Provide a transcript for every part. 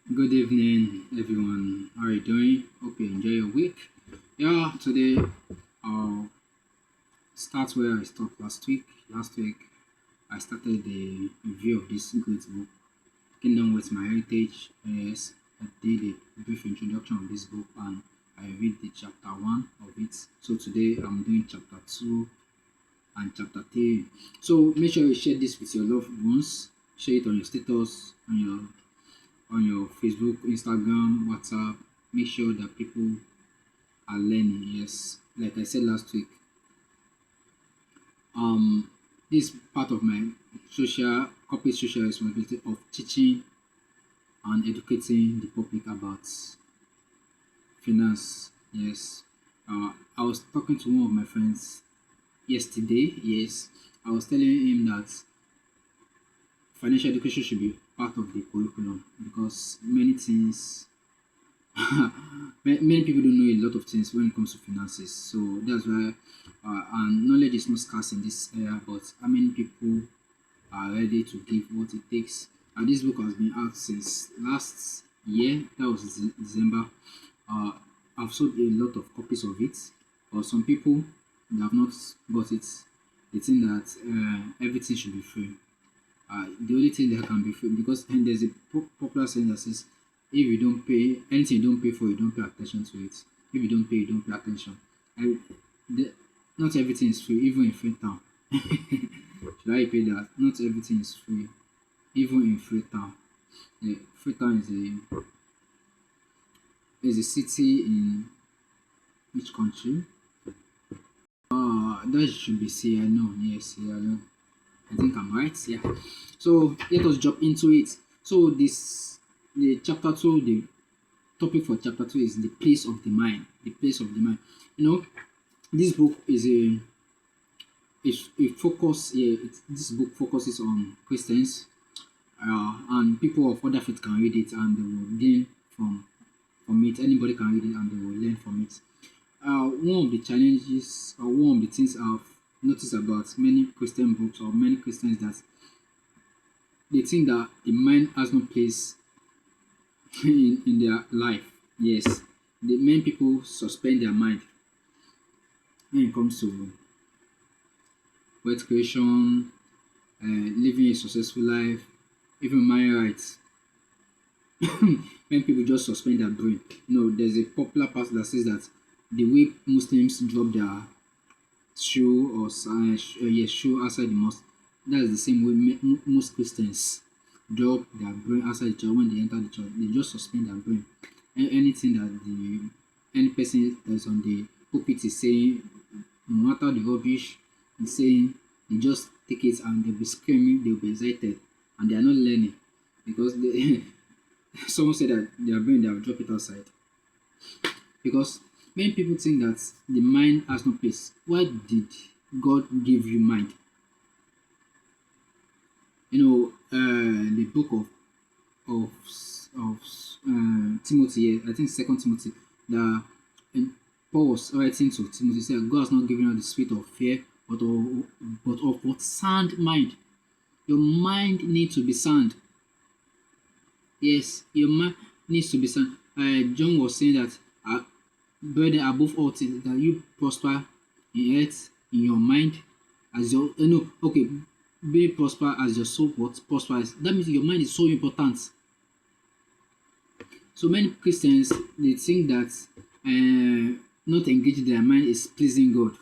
Good evening, everyone. How are you doing? Hope you enjoy your week. Yeah, today I'll start where I stopped last week. Last week, I started the review of this great book, Kingdom with My Heritage. Yes, I did a brief introduction of this book and I read the chapter 1 of it. So today I'm doing chapter 2 and chapter 3. So make sure you share this with your loved ones. Share it on your status, on your Facebook, Instagram, WhatsApp. Make sure that people are learning. Yes, like I said last week, um, this is part of my corporate social responsibility of teaching and educating the public about finance. Yes, I was talking to one of my friends yesterday. Yes, I was telling him that financial education should be part of the curriculum because many things many people don't know a lot of things when it comes to finances. So that's why, and knowledge is not scarce in this area, but how many people are ready to give what it takes? And this book has been out since last year, that was December. Uh, I've sold a lot of copies of it, but some people that have not got it, they think that everything should be free. The only thing that can be free because and there's a popular saying that says if you don't pay anything you don't pay for you don't pay attention to it. If you don't pay you don't pay attention. And the, not everything is free even in Freetown. Should I pay that? Not everything is free even in Freetown. Freetown is a city in which country? That should be Sierra Leone. Yes, Sierra Leone. I think I'm right. Yeah. So let us jump into it. So the chapter two, the topic for chapter two is the place of the mind. The place of the mind. You know, this book is a focus. Yeah, this book focuses on Christians, and people of other faith can read it and they will gain from it. Anybody can read it and they will learn from it. One of the challenges or one of the things I've noticed about many Christian books or many Christians that they think that the mind has no place in their life. Yes, the many people suspend their mind when it comes to wealth creation, living a successful life, even marriage rights. Many people just suspend their brain. There's a popular passage that says that the way Muslims drop their shoe or shoe outside the mosque, that's the same way most Christians drop their brain outside the church when they enter the church. They just suspend their brain. Anything that any person that's on the pulpit is saying, no matter the rubbish he's saying, they just take it and they'll be screaming, they'll be excited, and they are not learning because someone said that their brain they have dropped it outside. Because many people think that the mind has no place. Why did God give you mind? The book of of Timothy, I think Second Timothy, that Paul was writing to Timothy, said, "God has not given us the spirit of fear, but of what sound mind." Your mind needs to be sound. Yes, your mind needs to be sound. John was saying that, brother, above all things, that you prosper in health, in your mind, as your no, okay, be prosper as your soul what prospers. That means your mind is so important. So many Christians they think that not engaging their mind is pleasing God.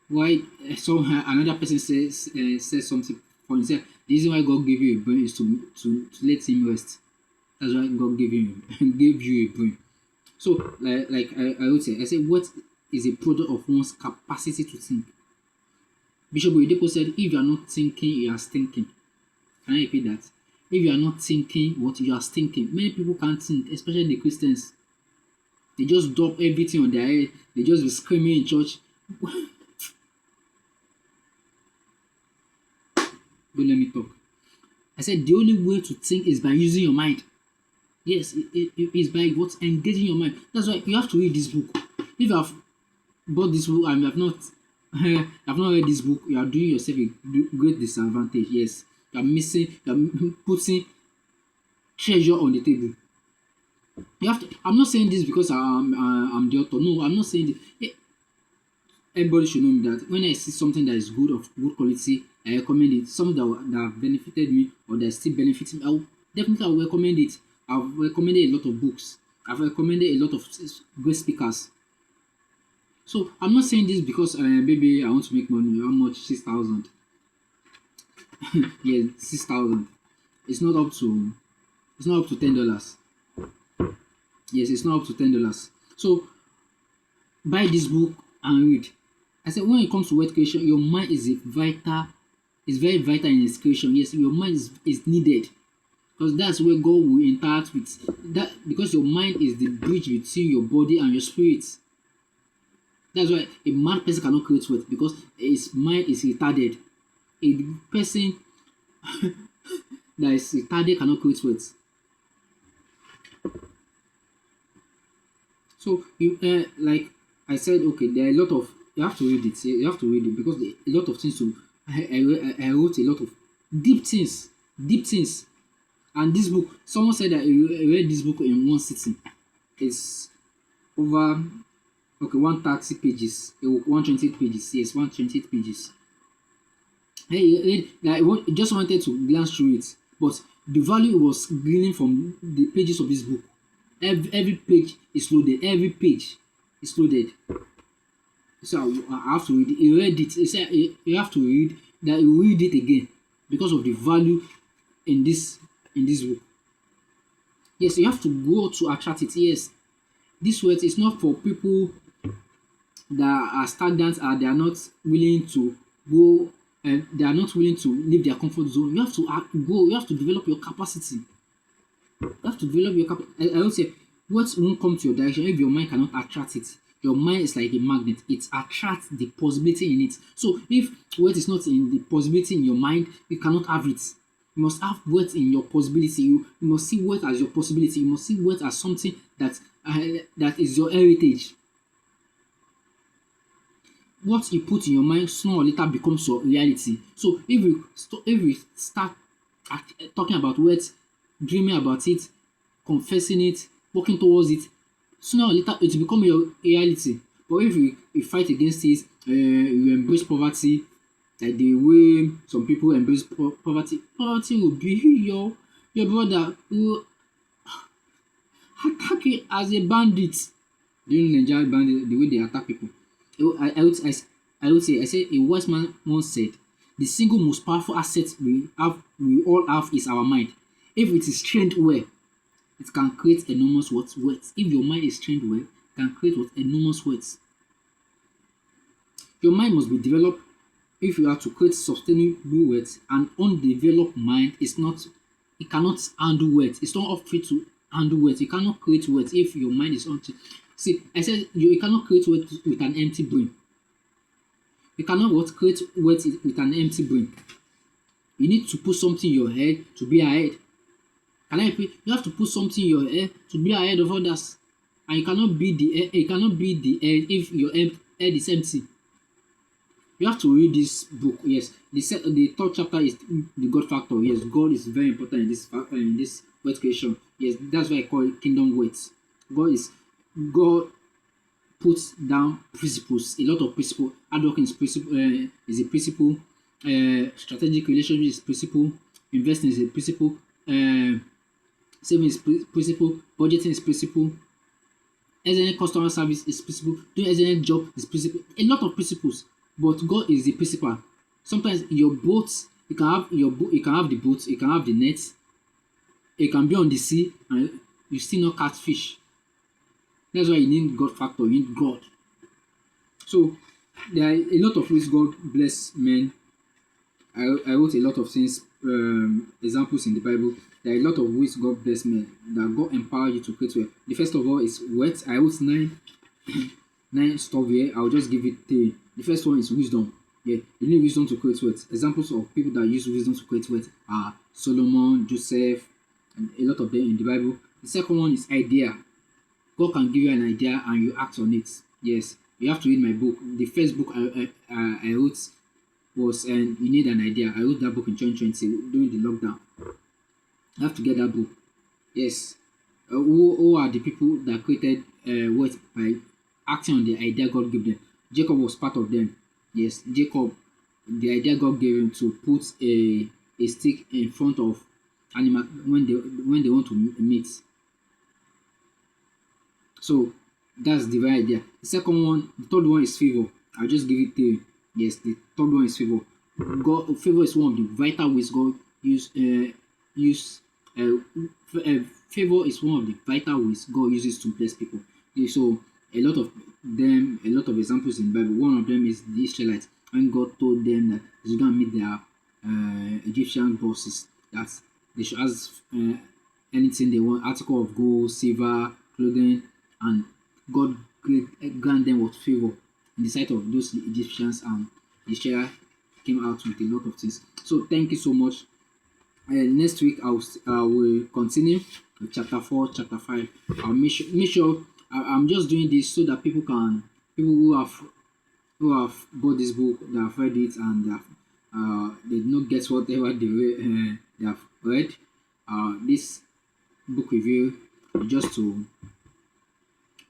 Why? So another person says something for himself. The reason why God gave you a brain is to let him rest. That's why God gave you gave you a brain. So like I would say, I say what is a product of one's capacity to think. Bishop Oyedepo said, if you are not thinking, you are stinking. Can I repeat that? If you are not thinking, what you are stinking. Many people can't think, especially the Christians. They just drop everything on their head. They just be screaming in church. Don't let me talk. I said the only way to think is by using your mind. Yes, it is by what engaging your mind. That's why you have to read this book. If you have bought this book and you have not have not read this book, you are doing yourself a great disadvantage. Yes, you are missing, you are putting treasure on the table. You have to. I'm not saying this because I'm the author. No, I'm not saying this. Everybody should know me that when I see something that is good of good quality, I recommend it. Something that have benefited me or that still benefiting me, I will recommend it. I've recommended a lot of books. I've recommended a lot of great speakers. So I'm not saying this because maybe I want to make money. How much? 6,000. Yeah, 6,000. It's not up to. It's not up to $10. Yes, it's not up to $10. So buy this book and read. I said when it comes to wealth creation, your mind is a vital, is very vital in its creation. Yes, your mind is needed because that's where God will interact with that because your mind is the bridge between your body and your spirit. That's why a mad person cannot create wealth because his mind is retarded. A person that is retarded cannot create wealth. So you like I said, okay, there are a lot of you have to read it. You have to read it because a lot of things to I wrote a lot of deep things. And this book, someone said that I read this book in one sitting. It's over okay 130 pages, 128 pages. Yes, 128 pages. Hey, I just wanted to glance through it, but the value was gleaning from the pages of this book. Every page is loaded. Every page is loaded. So I have to read it. He read it. He said you have to read that. You read it again because of the value in this book. Yes, you have to go to attract it. Yes, this word is not for people that are stagnant and they are not willing to go and they are not willing to leave their comfort zone. You have to go. You have to develop your capacity. You have to develop your capacity. I would say what won't come to your direction if your mind cannot attract it. Your mind is like a magnet. It attracts the possibility in it. So if what is not in the possibility in your mind, you cannot have it. You must have what in your possibility. You must see what as your possibility. You must see what as something that is your heritage. What you put in your mind sooner or later becomes your reality. So if we start talking about what, dreaming about it, confessing it, working towards it, sooner or later it will become your reality. But if you fight against it, you embrace poverty, like the way some people embrace poverty will be your brother who attack you as a bandit. Do you know Nigerian bandit, the way they attack people? I would say a wise man once said, the single most powerful asset we all have is our mind. If it is trained well, it can create enormous wealth. If your mind is trained well, it can create what enormous wealth. Your mind must be developed if you are to create sustainable wealth. An undeveloped mind is not it cannot handle wealth. It's not up fit to handle wealth. You cannot create wealth if your mind is empty. See, I said you cannot create wealth with an empty brain. You cannot what create wealth with an empty brain. You need to put something in your head to be ahead. Can I repeat? You have to put something in your head to be ahead of others. And you cannot be the head if your head is empty. You have to read this book. Yes, the third chapter is the God factor. Yes, God is very important in this wealth creation. Yes, that's why I call it kingdom wealth. God puts down principles, a lot of principle. Hard working is a principle. Strategic relationship is principle. Investing is a principle. Saving is principle. Budgeting is principle. Excellent customer service is principle. Doing excellent job is principle. A lot of principles. But God is the principal. Sometimes your boats, you can have you can have the boats, you can have the nets, you can be on the sea and you still not catch fish. That's why you need God factor, you need God. So there are a lot of ways God bless men. I wrote a lot of things, examples in the Bible. There are a lot of ways God bless men that God empower you to create wealth. The first of all is wealth. I wrote nine stuff here. I'll just give it three. The first one is wisdom. Yeah, you need wisdom to create wealth. Examples of people that use wisdom to create wealth are Solomon, Joseph, and a lot of them in the Bible. The second one is idea. God can give you an idea and you act on it. Yes, you have to read my book. The first book I wrote was You Need an Idea. I wrote that book in 2020 during the lockdown. You have to get that book. Yes. Who are the people that created wealth by acting on the idea God gave them? Jacob was part of them. Yes, Jacob, the idea God gave him to put a stick in front of animal when they want to meet. So that's the right idea. The second one, the third one is favor. I'll just give it to you. Yes, the third one is favor. Favor is one of the vital ways God use uh, favor is one of the vital ways God uses to bless people. Okay, so a lot of examples in the Bible. One of them is the Israelites when God told them that they're gonna meet their Egyptian bosses, that they should ask anything they want, article of gold, silver, clothing, and God grant them with favor in the sight of those Egyptians, and Israel came out with a lot of things. So thank you so much. Next week I will continue with chapter 4, chapter 5. I'll make sure I'm just doing this so that people who have bought this book, they have read it, and they did not get whatever they have read. This book review just to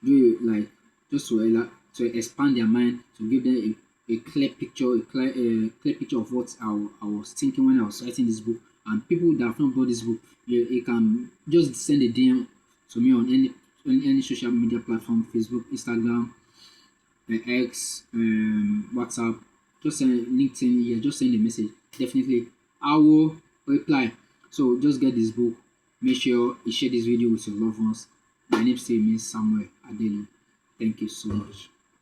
do like just to expand their mind, to give them a clear picture, a clear picture of what I was thinking when I was writing this book. And people that have not bought this book, you can just send a DM to me on any social media platform, Facebook, Instagram, X, WhatsApp, just send LinkedIn, yeah, just send a message. Definitely, I will reply. So just get this book. Make sure you share this video with your loved ones. My name still means Samuel Adelu. Thank you so much.